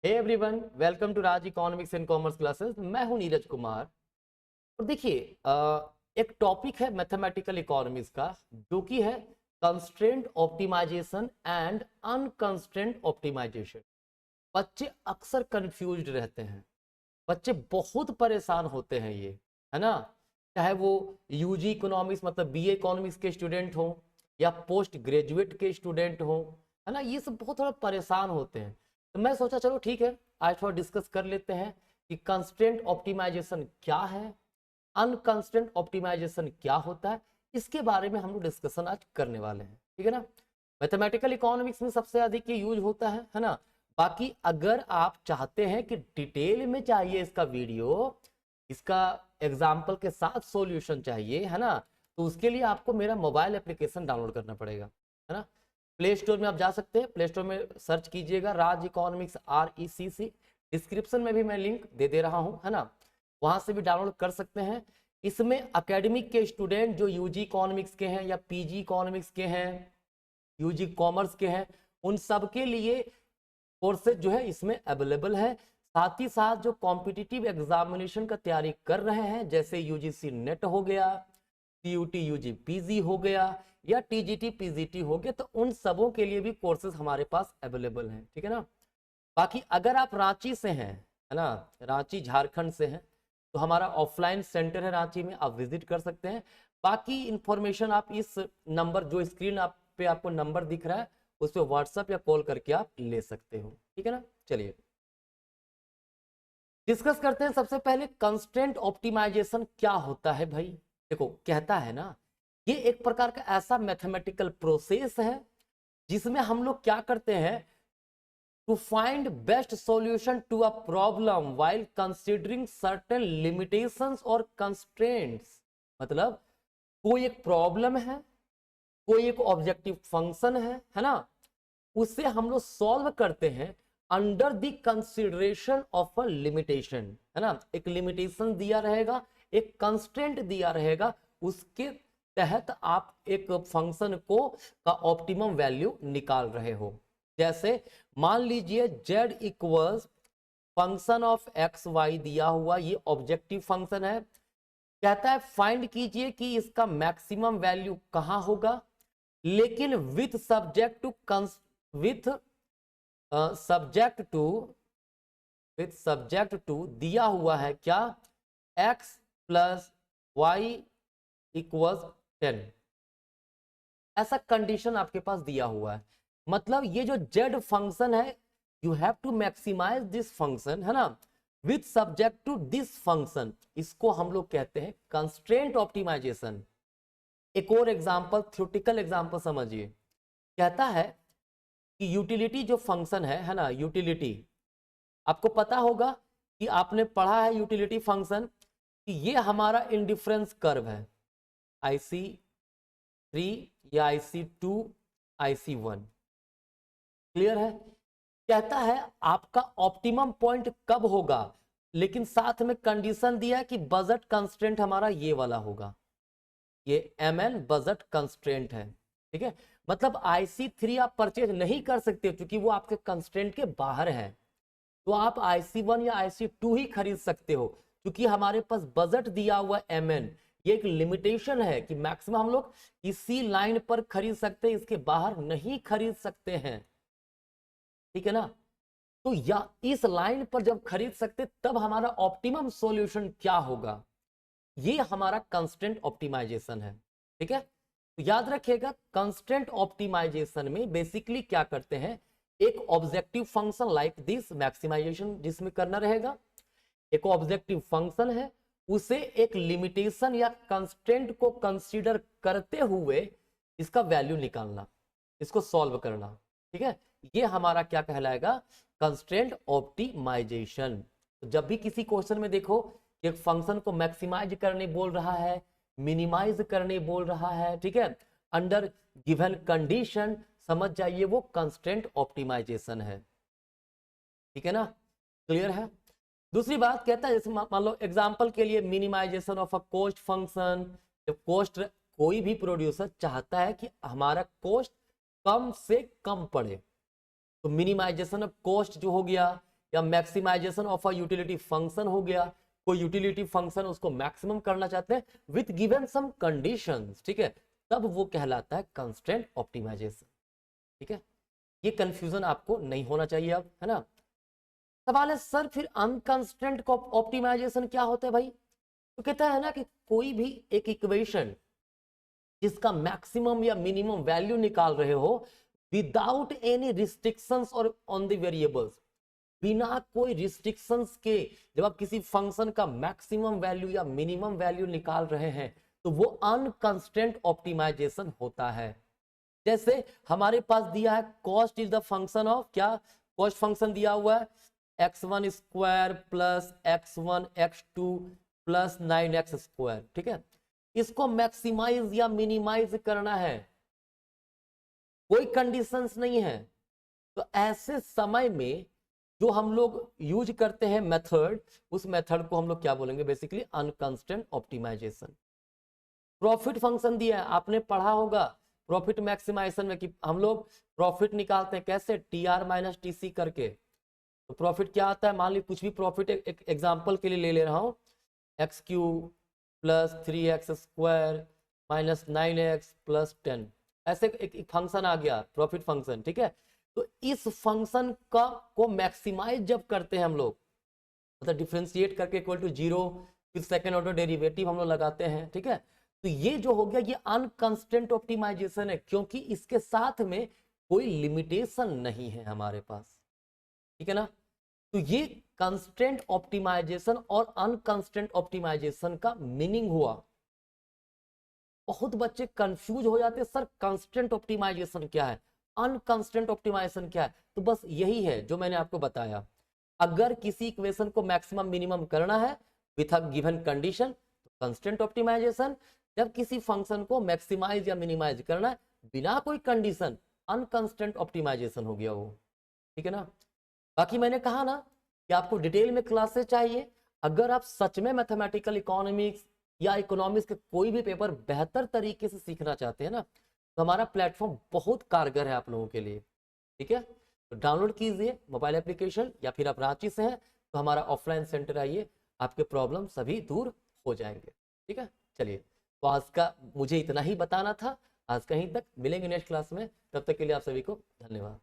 Hey everyone, welcome to Raj economics and commerce classes. मैं हूं नीरज कुमार। और देखिए, एक टॉपिक है मैथमेटिकल इकोनॉमिक्स का, जो कि है constraint optimization and unconstraint optimization. बच्चे अक्सर कंफ्यूज्ड रहते हैं, बच्चे बहुत परेशान होते हैं, ये है ना। चाहे वो यूजी इकोनॉमिक्स मतलब बीए इकोनॉमिक्स के स्टूडेंट हो या पोस्ट ग्रेजुएट के स्टूडेंट हो, है ना, ये सब बहुत थोड़ा परेशान होते हैं। तो मैं सोचा चलो ठीक है, आज थोड़ा डिस्कस कर लेते हैं कि कंस्ट्रेंट ऑप्टिमाइजेशन क्या है, अनकंस्ट्रेंट ऑप्टिमाइजेशन क्या होता है। इसके बारे में हम लोग डिस्कशन आज करने वाले हैं, ठीक है ना। मैथमेटिकल इकोनॉमिक्स में सबसे अधिक ये यूज होता है ना। बाकी अगर आप चाहते हैं कि डिटेल में चाहिए इसका वीडियो, इसका एग्जाम्पल के साथ सॉल्यूशन चाहिए, है ना, तो उसके लिए आपको मेरा मोबाइल एप्लीकेशन डाउनलोड करना पड़ेगा, है ना। प्ले स्टोर में आप जा सकते हैं, प्ले स्टोर में सर्च कीजिएगा राज इकोनॉमिक्स RECC। डिस्क्रिप्शन में भी मैं लिंक दे दे रहा हूं, है ना, वहां से भी डाउनलोड कर सकते हैं। इसमें एकेडमिक के स्टूडेंट जो यूजी इकोनॉमिक्स के हैं या पीजी इकोनॉमिक्स के हैं, यूजी कॉमर्स के हैं, उन सब के लिए कोर्सेज जो है इसमें अवेलेबल है। साथ ही साथ जो कॉम्पिटिटिव एग्जामिनेशन का तैयारी कर रहे हैं, जैसे यूजीसी नेट हो गया, CUT UG PG हो गया या TGT PGT हो गया, तो उन सबों के लिए भी कोर्सेज हमारे पास अवेलेबल हैं, ठीक है ना। बाकी अगर आप रांची से हैं, है ना, रांची झारखंड से हैं, तो हमारा ऑफलाइन सेंटर है रांची में, आप विजिट कर सकते हैं। बाकी इंफॉर्मेशन आप इस नंबर जो स्क्रीन आप पे आपको नंबर दिख रहा है उस पर व्हाट्सएप या कॉल करके आप ले सकते हो, ठीक है ना। चलिए डिस्कस करते हैं। सबसे पहले कंस्ट्रेंट ऑप्टिमाइजेशन क्या होता है भाई। देखो, कहता है ना, ये एक प्रकार का ऐसा मैथमेटिकल प्रोसेस है जिसमें हम लोग क्या करते हैं, to find best solution to a problem while considering certain limitations और कंस्ट्रेंट्स। मतलब कोई एक प्रॉब्लम है, कोई एक ऑब्जेक्टिव फंक्शन है ना, उसे हम लोग सॉल्व करते हैं under the consideration of a limitation, है ना। एक लिमिटेशन दिया रहेगा, एक कंस्ट्रेंट दिया रहेगा, उसके तहत आप एक फंक्शन को का ऑप्टिमम वैल्यू निकाल रहे हो। जैसे मान लीजिए z equals function of x y दिया हुआ, ये ऑब्जेक्टिव फंक्शन है। कहता है फाइंड कीजिए कि इसका मैक्सिमम वैल्यू कहां होगा, लेकिन with subject to with subject to दिया हुआ है क्या, x प्लस वाई इक्वल्स 10। ऐसा कंडीशन आपके पास दिया हुआ है। मतलब ये जो z फंक्शन है, you have to maximize this function, है ना, with subject to this function. इसको हम लोग कहते हैं कंस्ट्रेंट ऑप्टिमाइजेशन। एक और एग्जांपल, थ्योरेटिकल एग्जांपल समझिए। कहता है कि यूटिलिटी जो फंक्शन है ना, यूटिलिटी, आपको पता होगा कि आपने पढ़ा है यूटिलिटी फंक्शन कि ये हमारा इंडिफरेंस कर्व है, IC3 या IC2 IC1। क्लियर है। कहता है आपका ऑप्टिमम पॉइंट कब होगा, लेकिन साथ में कंडीशन दिया है कि बजट कंस्ट्रेंट हमारा ये वाला होगा, ये MN बजट कंस्ट्रेंट है, ठीक है। मतलब IC3 आप परचेज नहीं कर सकते क्योंकि वो आपके कंस्ट्रेंट के बाहर है, तो आप IC1 या IC2 ही खरीद सकते हो, क्योंकि हमारे पास बजट दिया हुआ MN। ये एक लिमिटेशन है कि मैक्सिमम हम लोग इसी लाइन पर खरीद सकते हैं, इसके बाहर नहीं खरीद सकते हैं, ठीक है ना। तो या इस लाइन पर जब खरीद सकते तब हमारा ऑप्टिमम सॉल्यूशन क्या होगा, ये हमारा कंस्ट्रेंट ऑप्टिमाइजेशन है, ठीक है। तो याद रखिएगा, कंस्ट्रेंट ऑप्टिमाइजेशन में बेसिकली क्या करते हैं, एक objective function like this maximization जिसमें करना रहेगा, एक ऑब्जेक्टिव फंक्शन है, उसे एक लिमिटेशन या कंस्ट्रेंट को कंसीडर करते हुए इसका वैल्यू निकालना, इसको सॉल्व करना, ठीक है। ये हमारा क्या कहलाएगा, कंस्ट्रेंट ऑप्टिमाइजेशन। तो जब भी किसी क्वेश्चन में देखो एक फंक्शन को मैक्सिमाइज करने बोल रहा है, मिनिमाइज करने बोल रहा है, ठीक है, अंडर गिवन कंडीशन, समझ जाइए वो कंस्ट्रेंट ऑप्टिमाइजेशन है, ठीक है ना। क्लियर है। दूसरी बात कहता है, जैसे मान लो एग्जांपल के लिए minimization of a cost function. जब कॉस्ट, कोई भी प्रोड्यूसर चाहता है कि हमारा कॉस्ट कम से कम पड़े, तो मिनिमाइजेशन ऑफ कॉस्ट जो हो गया, या maximization of a utility function हो गया, कोई यूटिलिटी फंक्शन उसको मैक्सिमम करना चाहते हैं विथ गिवन सम कंडीशंस, ठीक है, तब वो कहलाता है कंस्ट्रेंट ऑप्टिमाइजेशन। ठीक है, ये कंफ्यूजन आपको नहीं होना चाहिए अब, है ना। सवाल है सर फिर अनकंस्ट्रेंट ऑप्टिमाइजेशन क्या होता है भाई? तो कहता है ना कि कोई भी एक इक्वेशन जिसका मैक्सिमम या मिनिमम वैल्यू निकाल रहे हो विदाउट एनी रिस्ट्रिक्शंस और ऑन द वेरिएबल्स, बिना कोई रिस्ट्रिक्शंस के जब आप किसी फंक्शन का मैक्सिमम वैल्यू या मिनिमम वैल्यू निकाल रहे हैं तो वो अनकंस्ट्रेंट ऑप्टिमाइजेशन होता है। जैसे हमारे पास दिया है cost is the function of, क्या कॉस्ट फंक्शन दिया हुआ है x1 square plus x1 x2 plus 9x square, ठीक है, इसको मैक्सिमाइज या मिनिमाइज करना है, कोई कंडीशंस नहीं है। तो ऐसे समय में जो हम लोग यूज करते हैं मेथड, उस मेथड को हम लोग क्या बोलेंगे basically unconstraint optimization. Profit function दिया है, आपने पढ़ा होगा प्रॉफिट मैक्सिमाइजेशन में कि हम लोग प्रॉफिट निकालते हैं कैसे, टीआर माइनस टीसी करके। तो प्रॉफिट क्या आता है, मान लीजिए कुछ भी प्रॉफिट एक एग्जांपल के लिए ले रहा हूं, x cube plus 3x square minus 9x plus 10, ऐसे एक फंक्शन आ गया प्रॉफिट फंक्शन, ठीक है। तो इस फंक्शन का को मैक्सिमाइज जब करते हैं हम लोग, मतलब डिफरेंशिएट करके इक्वल टू 0, फिर सेकंड ऑर्डर डेरिवेटिव हम लोग लगाते हैं, ठीक है। तो ये जो हो गया ये अनकंस्ट्रेंट ऑप्टिमाइजेशन है, क्योंकि इसके साथ में कोई लिमिटेशन नहीं है हमारे पास, ठीक है ना। तो ये कंस्ट्रेंट ऑप्टिमाइजेशन और अनकंस्ट्रेंट ऑप्टिमाइजेशन का मीनिंग हुआ। बहुत बच्चे कंफ्यूज हो जाते हैं सर कंस्ट्रेंट ऑप्टिमाइजेशन क्या है, अनकंस्ट्रेंट ऑप्टिमाइजेशन क्या है। तो बस यही है जो मैंने आपको बताया, अगर किसी इक्वेशन को मैक्सिमम मिनिमम करना है विथ अ गिवन कंडीशन तो कंस्ट्रेंट ऑप्टिमाइजेशन, जब किसी फंक्शन को मैक्सिमाइज या मिनिमाइज करना है बिना कोई कंडीशन, अनकंस्ट्रेंट ऑप्टिमाइजेशन हो गया वो, ठीक है ना। बाकी मैंने कहा ना कि आपको डिटेल में क्लासेस चाहिए, अगर आप सच में मैथमेटिकल इकोनॉमिक्स या इकोनॉमिक्स के कोई भी पेपर बेहतर तरीके से सीखना चाहते हैं ना, तो हमारा प्लेटफॉर्म बहुत कारगर है आप लोगों के लिए, ठीक है। तो डाउनलोड कीजिए मोबाइल एप्लीकेशन, या फिर आप रांची से हैं तो हमारा ऑफलाइन सेंटर आइए, आपके प्रॉब्लम सभी दूर हो जाएंगे, ठीक है। चलिए, तो आज का मुझे इतना ही बताना था, आज कहीं तक, मिलेंगे नेक्स्ट क्लास में, तब तक के लिए आप सभी को धन्यवाद।